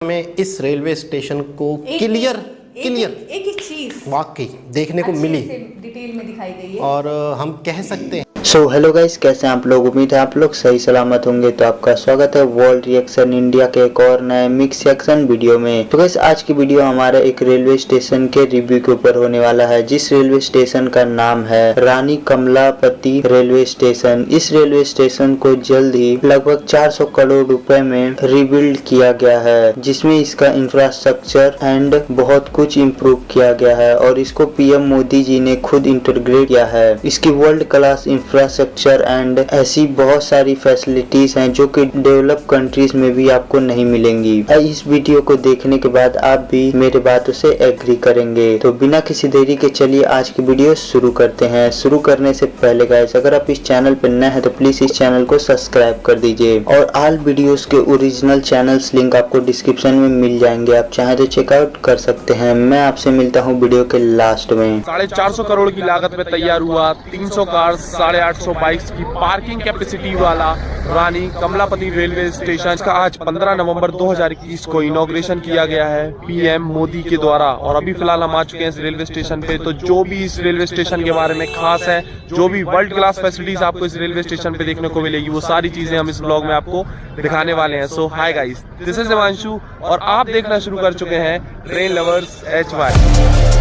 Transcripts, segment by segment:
हमें इस railway station को क्लियर एक चीज वाकई देखने को मिली, डिटेल में दिखाई गई है और हम कह सकते हैं। सो हेलो गाइस, कैसे हैं आप लोग। उम्मीद है आप लोग सही सलामत होंगे। तो आपका स्वागत है वर्ल्ड रिएक्शन इंडिया के एक और नए मिक्स एक्शन वीडियो में। तो गाइस आज की वीडियो हमारे एक रेलवे स्टेशन के रिव्यू के ऊपर होने वाला है, जिस रेलवे स्टेशन का नाम है रानी कमलापति रेलवे स्टेशन। इस रेलवे स्टेशन को जल्द ही लगभग 400 करोड़ रुपए में रिबिल्ड किया गया है, जिसमें इसका इंफ्रास्ट्रक्चर एंड बहुत कुछ इम्प्रूव किया गया है और इसको पीएम मोदी जी ने खुद इंटीग्रेट किया है। इसकी वर्ल्ड क्लास इंफ्रास्ट्रक्चर एंड ऐसी बहुत सारी फैसिलिटीज हैं जो कि डेवलप कंट्रीज में भी आपको नहीं मिलेंगी। इस वीडियो को देखने के बाद आप भी मेरे बातों से एग्री करेंगे। तो बिना किसी देरी के चलिए आज की वीडियो शुरू करते हैं। शुरू करने से पहले गाइस, अगर आप इस चैनल पर नए हैं तो प्लीज इस चैनल को सब्सक्राइब कर दीजिए और ऑल वीडियोस के ओरिजिनल चैनल्स लिंक आपको डिस्क्रिप्शन में मिल जाएंगे, आप चाहे तो चेकआउट कर सकते हैं। मैं आपसे मिलता हूँ वीडियो के लास्ट में। 450 करोड़ की लागत में तैयार हुआ 300 कार 850 बाइक्स की पार्किंग कैपेसिटी वाला रानी कमलापति रेलवे स्टेशन का आज 15 नवंबर 2021 को इनॉग्रेशन किया गया है पीएम मोदी के द्वारा। और अभी फिलहाल हम आ चुके हैं इस रेलवे स्टेशन पे। तो जो भी इस रेलवे स्टेशन के बारे में खास है, जो भी वर्ल्ड क्लास फैसिलिटीज आपको इस रेलवे स्टेशन पे देखने को मिलेगी, वो सारी चीजें हम इस ब्लॉग में आपको दिखाने वाले हैं। So hi guys, this is Himanshu और आप देखना शुरू कर चुके हैं ट्रेन लवर्स HY।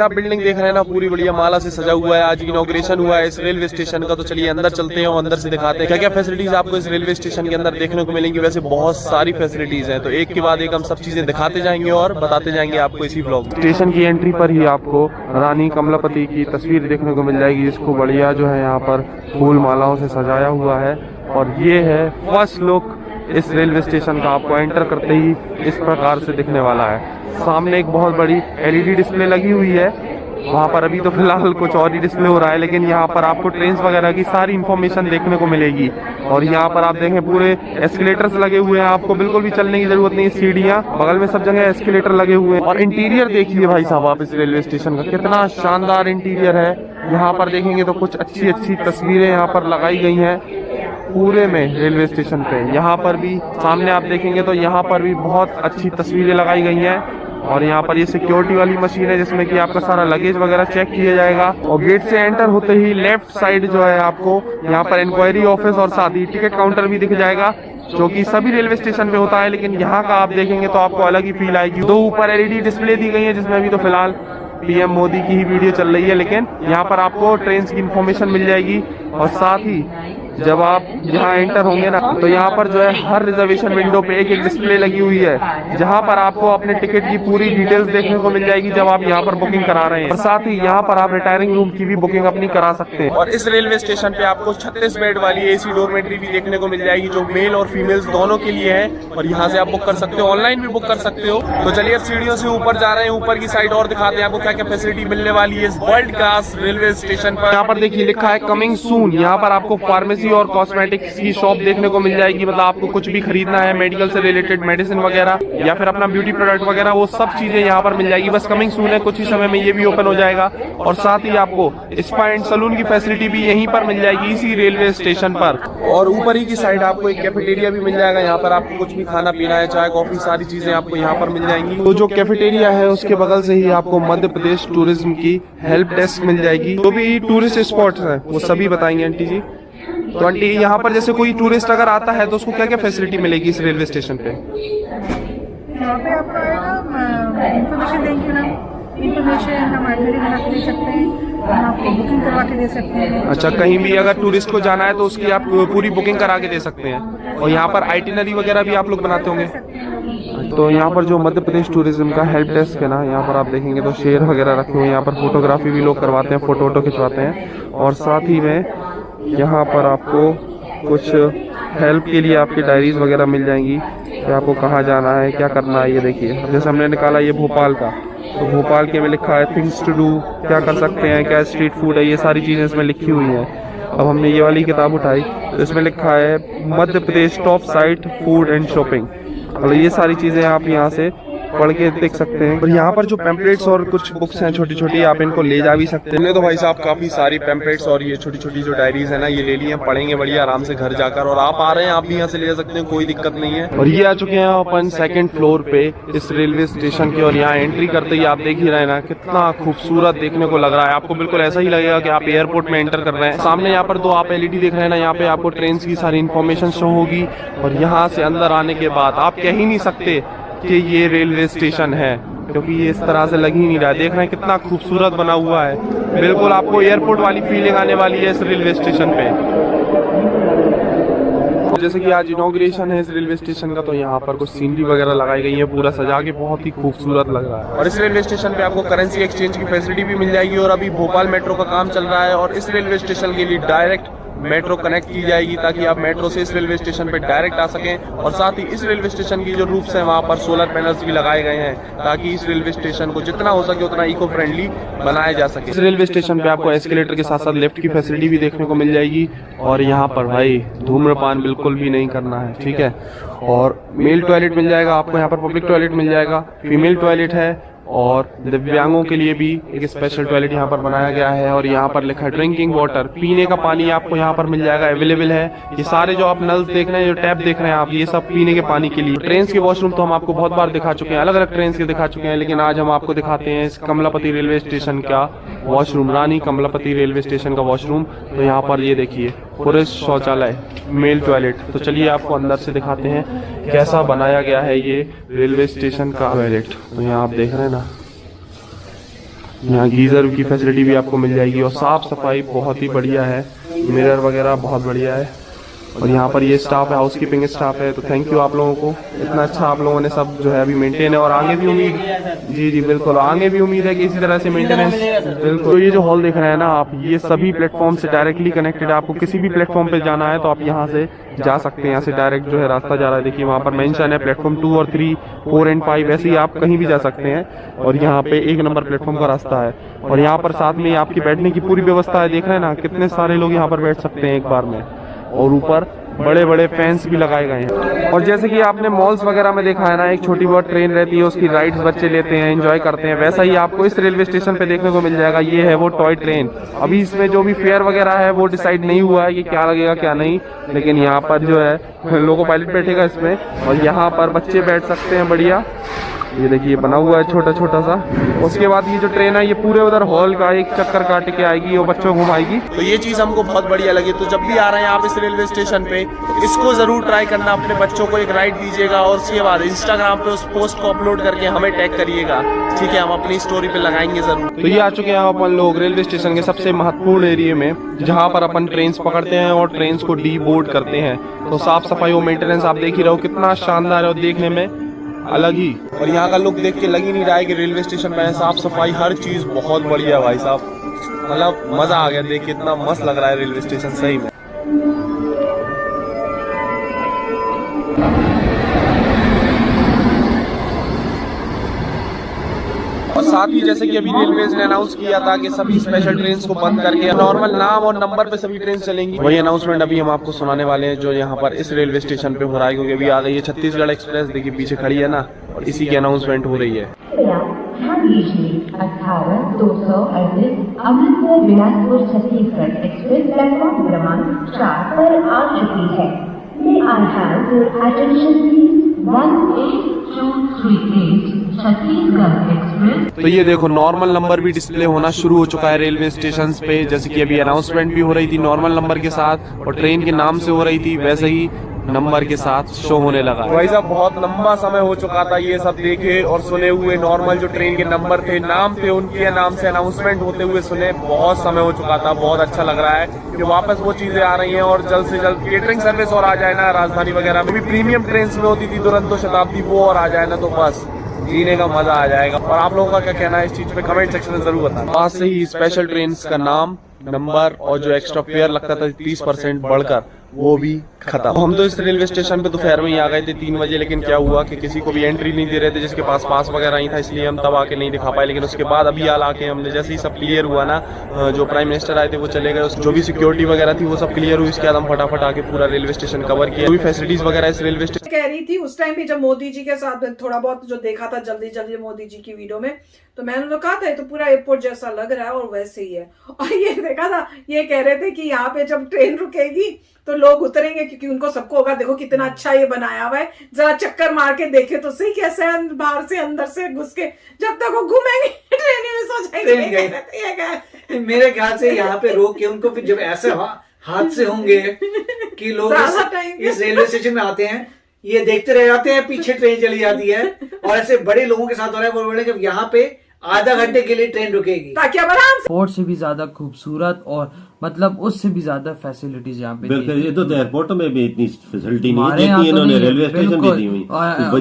आप बिल्डिंग देख रहे हैं ना, पूरी बढ़िया माला से सजा हुआ है। आज इनॉग्रेशन हुआ है इस रेलवे स्टेशन का। तो चलिए अंदर चलते हैं और अंदर से दिखाते हैं क्या क्या फैसिलिटीज आपको इस रेलवे स्टेशन के अंदर देखने को मिलेंगी। वैसे बहुत सारी फैसिलिटीज हैं, तो एक के बाद एक हम सब चीजें दिखाते जाएंगे और बताते जाएंगे आपको इसी ब्लॉग। स्टेशन की एंट्री पर ही आपको रानी कमलापति की तस्वीर देखने को मिल जाएगी, जिसको बढ़िया जो है यहाँ पर फूल मालाओं से सजाया हुआ है। और ये है फर्स्ट लुक इस रेलवे स्टेशन का। आपको एंटर करते ही इस प्रकार से दिखने वाला है। सामने एक बहुत बड़ी LED डिस्प्ले लगी हुई है। वहाँ पर अभी तो फिलहाल कुछ और ही डिस्प्ले हो रहा है, लेकिन यहाँ पर आपको ट्रेन वगैरह की सारी इन्फॉर्मेशन देखने को मिलेगी। और यहाँ पर आप देखें पूरे एस्केलेटर्स लगे हुए हैं, आपको बिल्कुल भी चलने की जरूरत नहीं। सीढ़ियाँ बगल में सब जगह एस्केलेटर लगे हुए हैं। और इंटीरियर देखिए भाई साहब आप इस रेलवे स्टेशन का, कितना शानदार इंटीरियर है। यहाँ पर देखेंगे तो कुछ अच्छी अच्छी तस्वीरें यहाँ पर लगाई गई हैं पूरे में रेलवे स्टेशन पे। यहाँ पर भी सामने आप देखेंगे तो यहाँ पर भी बहुत अच्छी तस्वीरें लगाई गई हैं। और यहाँ पर ये सिक्योरिटी वाली मशीन है, जिसमें कि आपका सारा लगेज वगैरह चेक किया जाएगा। और गेट से एंटर होते ही लेफ्ट साइड जो है आपको यहाँ पर इंक्वायरी ऑफिस और साथ ही टिकट काउंटर भी दिख जाएगा, जो कि सभी रेलवे स्टेशन पे होता है, लेकिन यहाँ का आप देखेंगे तो आपको अलग ही फील आएगी। दो ऊपर LED डिस्प्ले दी गई है, जिसमें अभी तो फिलहाल पीएम मोदी की ही वीडियो चल रही है, लेकिन यहाँ पर आपको ट्रेन की इन्फॉर्मेशन मिल जाएगी। और साथ ही जब आप यहाँ एंटर होंगे ना, तो यहाँ पर जो है हर रिजर्वेशन विंडो पे एक डिस्प्ले लगी हुई है, जहाँ पर आपको अपने टिकट की पूरी डिटेल्स देखने को मिल जाएगी जब आप यहाँ पर बुकिंग करा रहे हैं। और साथ ही यहाँ पर आप रिटायरिंग रूम की भी बुकिंग अपनी करा सकते हैं। और इस रेलवे स्टेशन पे आपको 36 बेड वाली AC डोरमेट्री भी देखने को मिल जाएगी, जो मेल और फीमेल्स दोनों के लिए है। और यहाँ से आप बुक कर सकते हो, ऑनलाइन भी बुक कर सकते हो। तो चलिए अब सीढ़ियों से ऊपर जा रहे हैं, ऊपर की साइड और दिखाते हैं आपको क्या क्या फैसिलिटी मिलने वाली है इस वर्ल्ड क्लास रेलवे स्टेशन पर। यहाँ पर देखिए लिखा है कमिंग सून। यहाँ पर आपको फार्मेसी और कॉस्मेटिक्स की शॉप देखने को मिल जाएगी। मतलब आपको कुछ भी खरीदना है मेडिकल से रिलेटेड, मेडिसिन वगैरह या फिर अपना ब्यूटी प्रोडक्ट वगैरह, वो सब चीजें यहाँ पर मिल जाएगी। बस कमिंग सून है, कुछ ही समय में ये भी ओपन हो जाएगा। और साथ ही आपको स्पा एंड सलून की फैसिलिटी भी यहीं पर मिल जाएगी इसी रेलवे स्टेशन पर। और ऊपर ही की साइड आपको एक कैफेटेरिया भी मिल जाएगा। यहाँ पर आपको कुछ भी खाना पीना है, चाय कॉफी, सारी चीजें आपको यहाँ पर मिल जाएंगी। तो जो कैफेटेरिया है उसके बगल से ही आपको मध्य प्रदेश टूरिज्म की हेल्प डेस्क मिल जाएगी। जो भी टूरिस्ट स्पॉट्स हैं वो सभी बताएंगे आंटी जी। तो आंटी यहाँ पर जैसे कोई टूरिस्ट अगर आता है तो उसको क्या क्या फैसिलिटी मिलेगी इस रेलवे स्टेशन पे? यहाँ पे आपको आएगा इन्फॉर्मेशन देंगे ना इंफॉर्मेशन हम आइटनरी बना के दे सकते हैं, हम आपको बुकिंग करवा के दे सकते हैं। अच्छा, कहीं भी अगर टूरिस्ट को जाना है तो उसकी आप पूरी बुकिंग करा के दे सकते हैं। और यहाँ पर आइटिनरी वगैरह भी आप लोग बनाते होंगे। तो यहाँ पर जो मध्य प्रदेश टूरिज्म का हेल्प डेस्क है ना, यहाँ पर आप देखेंगे तो शेयर वगैरह रखे हुए हैं। यहाँ पर फोटोग्राफी भी लोग करवाते हैं, फोटो वोटो खिंचवाते हैं। और साथ ही में यहाँ पर आपको कुछ हेल्प के लिए आपकी डायरीज वगैरह मिल जाएंगी कि आपको कहाँ जाना है, क्या करना है। ये देखिए, जैसे हमने निकाला ये भोपाल का, तो भोपाल के में लिखा है थिंग्स टू डू, क्या कर सकते हैं, क्या स्ट्रीट फूड है, ये सारी चीज़ें इसमें लिखी हुई हैं। अब हमने ये वाली किताब उठाई तो इसमें लिखा है Madhya Pradesh top sight food and shopping. मतलब ये सारी चीज़ें आप यहाँ से पढ़ के देख सकते हैं। और यहाँ पर जो पैम्पलेट्स और कुछ बुक्स हैं छोटी छोटी, आप इनको ले जा भी सकते हैं। हमने तो भाई साहब काफ़ी सारी पैम्पलेट्स और ये छोटी छोटी जो डायरीज है ना, ये ले ली हैं, पढ़ेंगे बढ़िया आराम से घर जाकर। और आप आ रहे हैं, आप भी यहाँ से ले जा सकते हैं, कोई दिक्कत नहीं है। और ये आ चुके हैं अपन सेकंड फ्लोर पे इस रेलवे स्टेशन के। और यहाँ एंट्री करते ही आप देख ही रहे हैं ना, कितना खूबसूरत देखने को लग रहा है। आपको बिल्कुल ऐसा ही लगेगा कि आप एयरपोर्ट में एंटर कर रहे हैं। सामने यहाँ पर 2 आप LED देख रहे हैं ना, यहाँ पे आपको ट्रेन की सारी इन्फॉर्मेशन शो होगी। और यहाँ से अंदर आने के बाद आप कह ही नहीं सकते कि ये रेलवे स्टेशन है, क्योंकि ये इस तरह से लग ही नहीं रहा है। देख रहे हैं कितना खूबसूरत बना हुआ है, बिल्कुल आपको एयरपोर्ट वाली फीलिंग आने वाली है इस रेलवे स्टेशन पे। जैसे कि आज इनॉग्रेशन है इस रेलवे स्टेशन का, तो यहाँ पर कुछ सीनरी वगैरह लगाई गई है, पूरा सजा के बहुत ही खूबसूरत लग रहा है। और इस रेलवे स्टेशन पे आपको करेंसी एक्सचेंज की फैसिलिटी भी मिल जाएगी। और अभी भोपाल मेट्रो का काम चल रहा है और इस रेलवे स्टेशन के लिए डायरेक्ट मेट्रो कनेक्ट की जाएगी, ताकि आप मेट्रो से इस रेलवे स्टेशन पे डायरेक्ट आ सकें। और साथ ही इस रेलवे स्टेशन की जो रूफ्स हैं वहाँ पर सोलर पैनल्स भी लगाए गए हैं, ताकि इस रेलवे स्टेशन को जितना हो सके उतना इको फ्रेंडली बनाया जा सके। इस रेलवे स्टेशन पे आपको एस्केलेटर के साथ साथ लिफ्ट की फैसिलिटी भी देखने को मिल जाएगी। और यहाँ पर भाई धूम्रपान बिल्कुल भी नहीं करना है, ठीक है। और मेल टॉयलेट मिल जाएगा आपको, यहाँ पर पब्लिक टॉयलेट मिल जाएगा, फीमेल टॉयलेट है। और दिव्यांगों के लिए भी एक स्पेशल टॉयलेट यहाँ पर बनाया गया है। और यहाँ पर लिखा है ड्रिंकिंग वाटर, पीने का पानी आपको यहाँ पर मिल जाएगा, अवेलेबल है। ये सारे जो आप नल्स देख रहे हैं, जो टैप देख रहे हैं आप, ये सब पीने के पानी के लिए। ट्रेन के वॉशरूम तो हम आपको बहुत बार दिखा चुके हैं, अलग अलग ट्रेन के दिखा चुके हैं, लेकिन आज हम आपको दिखाते हैं इस कमलापति रेलवे स्टेशन का वॉशरूम, रानी कमलापति रेलवे स्टेशन का वॉशरूम। तो यहाँ पर ये देखिए, पुरुष शौचालय, मेल टॉयलेट। तो चलिए आपको अंदर से दिखाते हैं कैसा बनाया गया है ये रेलवे स्टेशन का टॉयलेट। तो यहाँ आप देख रहे हैं ना, यहाँ गीजर की फैसिलिटी भी आपको मिल जाएगी। और साफ सफाई बहुत ही बढ़िया है, मिरर वगैरह बहुत बढ़िया है। और यहाँ पर ये स्टाफ है, हाउसकीपिंग स्टाफ है। तो थैंक यू आप लोगों को, इतना अच्छा आप लोगों ने सब जो है अभी मेंटेन है। और आगे भी उम्मीद, जी बिल्कुल, आगे भी उम्मीद है कि इसी तरह से मेंटेनेंस। बिल्कुल। तो ये जो हॉल देख रहे हैं ना आप, ये सभी प्लेटफॉर्म से डायरेक्टली कनेक्टेड है। आपको किसी भी प्लेटफॉर्म पे जाना है तो आप यहाँ से जा सकते हैं, यहाँ से डायरेक्ट जो है रास्ता जा रहा है। देखिए वहाँ पर मेंशन है प्लेटफॉर्म 2 और 3, 4 और 5, ऐसे ही आप कहीं भी जा सकते हैं। और यहाँ पे 1 नंबर प्लेटफॉर्म का रास्ता है। और यहाँ पर साथ में आपकी बैठने की पूरी व्यवस्था है। देख रहे हैं ना, कितने सारे लोग यहाँ पर बैठ सकते हैं एक बार में। और ऊपर बड़े बड़े फैंस भी लगाए गए हैं। और जैसे कि आपने मॉल्स वगैरह में देखा है ना, एक छोटी बहुत ट्रेन रहती है, उसकी राइड्स बच्चे लेते हैं, एंजॉय करते हैं, वैसा ही आपको इस रेलवे स्टेशन पे देखने को मिल जाएगा। ये है वो टॉय ट्रेन। अभी इसमें जो भी फेयर वगैरह है वो डिसाइड नहीं हुआ है कि क्या लगेगा क्या नहीं, लेकिन यहाँ पर जो है लोको पायलट बैठेगा इसमें। और यहाँ पर बच्चे बैठ सकते हैं बढ़िया। ये देखिए बना हुआ है छोटा छोटा सा। उसके बाद ये जो ट्रेन है ये पूरे उधर हॉल का एक चक्कर काट के आएगी और बच्चों को घुमाएगी। तो ये चीज़ हमको बहुत बढ़िया लगी। तो जब भी आ रहे हैं आप इस रेलवे स्टेशन पे, तो इसको जरूर ट्राई करना, अपने बच्चों को एक राइड दीजिएगा। और उसके बाद इंस्टाग्राम पे उस पोस्ट को अपलोड करके हमें टैग करिएगा, ठीक है, हम अपनी स्टोरी पे लगाएंगे जरूर। तो ये आ चुके हैं अपन लोग रेलवे स्टेशन के सबसे महत्वपूर्ण एरिया में, जहाँ पर अपन ट्रेन पकड़ते हैं और ट्रेन को डी बोर्ड करते हैं। तो साफ सफाई और मेंटेनेंस आप देख ही रहो कितना शानदार है और देखने में अलग ही। और यहाँ का लुक देख के लग ही नहीं रहा है कि रेलवे स्टेशन पे है। साफ सफाई हर चीज बहुत बढ़िया है भाई साहब, मतलब मजा आ गया देख के, इतना मस्त लग रहा है रेलवे स्टेशन सही में। और साथ ही जैसे कि अभी रेलवेज ने अनाउंस किया था कि सभी स्पेशल ट्रेन को बंद करके नॉर्मल नाम और नंबर पे सभी ट्रेन चलेंगी, वही अनाउंसमेंट अभी हम आपको सुनाने वाले हैं जो यहाँ पर इस रेलवे स्टेशन पे हो रहा है। क्योंकि अभी आ गई है छत्तीसगढ़ एक्सप्रेस, देखिए पीछे खड़ी है ना, और इसी की अनाउंसमेंट हो रही है। 18-238 अमृतसर बिलासपुर छत्तीसगढ़ एक्सप्रेस प्लेटफॉर्म क्रमांक 4 पर आ चुकी है। May I have your attention please? 18238 Chhattisgarh express. तो ये देखो नॉर्मल नंबर भी डिस्प्ले होना शुरू हो चुका है रेलवे स्टेशन पे। जैसे कि अभी अनाउंसमेंट भी हो रही थी नॉर्मल नंबर के साथ और ट्रेन के नाम से हो रही थी, वैसे ही नंबर के साथ शो होने लगा। भाई साहब बहुत लंबा समय हो चुका था ये सब देखे और सुने हुए। नॉर्मल जो ट्रेन के नंबर थे, नाम थे, उनके नाम से अनाउंसमेंट होते हुए सुने, बहुत समय हो चुका था। बहुत अच्छा लग रहा है कि वापस वो चीजें आ रही हैं और जल्द से जल्द केटरिंग सर्विस और आ जाए ना। राजधानी वगैरह में भी प्रीमियम ट्रेन में होती थी दुरंतो शताब्दी, वो और आ जाए ना तो बस जीने का मजा आ जाएगा। और आप लोगों का क्या कहना है इस चीज पे कमेंट सेक्शन में जरूर बताना। आज से ही स्पेशल ट्रेन का नाम, नंबर और जो एक्स्ट्रा फेयर लगता था 30% बढ़कर, वो भी खत्म। हम तो इस रेलवे स्टेशन पे दोपहर में ही आ गए थे 3 बजे, लेकिन क्या हुआ कि किसी को भी एंट्री नहीं दे रहे थे जिसके पास पास वगैरह नहीं था, इसलिए हम तब आके नहीं दिखा पाए। लेकिन उसके बाद अभी हाल आके हमने जैसे ही सब क्लियर हुआ ना, जो प्राइम मिनिस्टर आए थे वो चले गए, जो भी सिक्योरिटी वगैरह थी वो सब क्लियर हुई, इसके बाद हम फटाफट आके पूरा रेलवे स्टेशन कवर किया। जो भी फैसिलिटीज वगैरह इस रेलवे स्टेशन कह रही थी उस टाइम भी जब मोदी जी के साथ थोड़ा बहुत जो देखा था जल्दी जल्दी मोदी जी की वीडियो में, तो मैंने तो कहा था ये तो पूरा एयरपोर्ट जैसा लग रहा है और वैसे ही है। और ये देखा था, ये कह रहे थे कि यहाँ पे जब ट्रेन रुकेगी तो लोग उतरेंगे क्योंकि उनको सबको होगा देखो कितना अच्छा ये बनाया हुआ है, जरा चक्कर मार के देखे तो सही कैसे है, बाहर से अंदर से घुस के जब तक वो घूमेंगे ट्रेन में सो जाएंगे। मेरे ख्याल से यहाँ पे रोक के उनको फिर जब ऐसे हादसे होंगे कि लोग इस रेलवे स्टेशन में आते हैं, ये देखते रह जाते हैं, पीछे ट्रेन चली जाती है और ऐसे बड़े लोगों के साथ हो रहा है। वो बोले जब यहाँ पे आधा घंटे के लिए ट्रेन रुकेगी ताकि अब आराम से एयरपोर्ट से भी ज्यादा खूबसूरत और मतलब उससे भी ज्यादा फैसिलिटीज यहाँ पे बिल्कुल। ये तो एयरपोर्ट में भी इतनी फैसिलिटी नहीं हमारे देती यहाँ तो इन्होंने, नहीं, रेलवे स्टेशन भी दी हुई।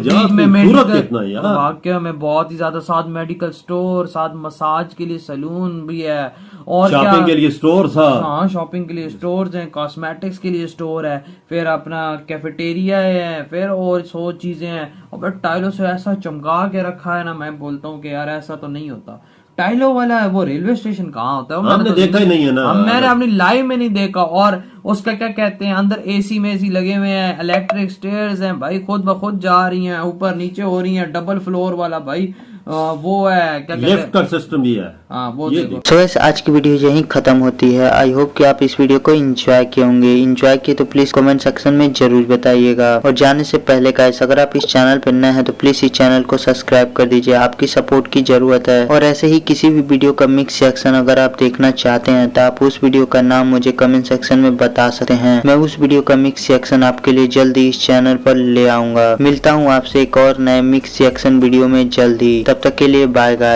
बीच में मेडिकल यार वाकई में बहुत ही ज्यादा, साथ मेडिकल स्टोर, साथ मसाज के लिए सैलून भी है और शॉपिंग के लिए स्टोर था। हाँ, शॉपिंग के लिए स्टोर्स हैं, कॉस्मेटिक्स के लिए स्टोर है, फिर अपना कैफेटेरिया है, फिर और 100 चीजें हैं। और टाइलों से ऐसा चमका के रखा है ना, मैं बोलता हूँ कि यार ऐसा तो नहीं होता। टाइलों वाला है वो रेलवे स्टेशन कहाँ होता है? हमने देखा ही नहीं है ना, मैंने अपनी लाइफ में नहीं देखा। और उसका क्या कहते हैं, अंदर एसी में एसी लगे हुए हैं, इलेक्ट्रिक स्टेयर्स हैं भाई, खुद ब खुद जा रही हैं, ऊपर नीचे हो रही हैं, डबल फ्लोर वाला भाई वो है, क्या कहते हैं, लिफ्ट का सिस्टम भी है। हाँ वो देखो। तो वैसे आज की वीडियो यहीं खत्म होती है। आई होप कि आप इस वीडियो को एंजॉय किए होंगे। एंजॉय किए तो प्लीज कमेंट सेक्शन में जरूर बताइएगा। और जाने से पहले गाइस, अगर आप इस चैनल पर नए हैं तो प्लीज इस चैनल को सब्सक्राइब कर दीजिए, आपकी सपोर्ट की जरूरत है। और ऐसे ही किसी भी वीडियो का मिक्स सेक्शन अगर आप देखना चाहते हैं तो आप उस वीडियो का नाम मुझे कमेंट सेक्शन में बता सकते हैं। मैं उस वीडियो का मिक्स सेक्शन आपके लिए जल्दी इस चैनल पर ले आऊंगा। मिलता हूँ आपसे एक और नए मिक्स सेक्शन वीडियो में जल्दी। तब तक के लिए बाय गाइस।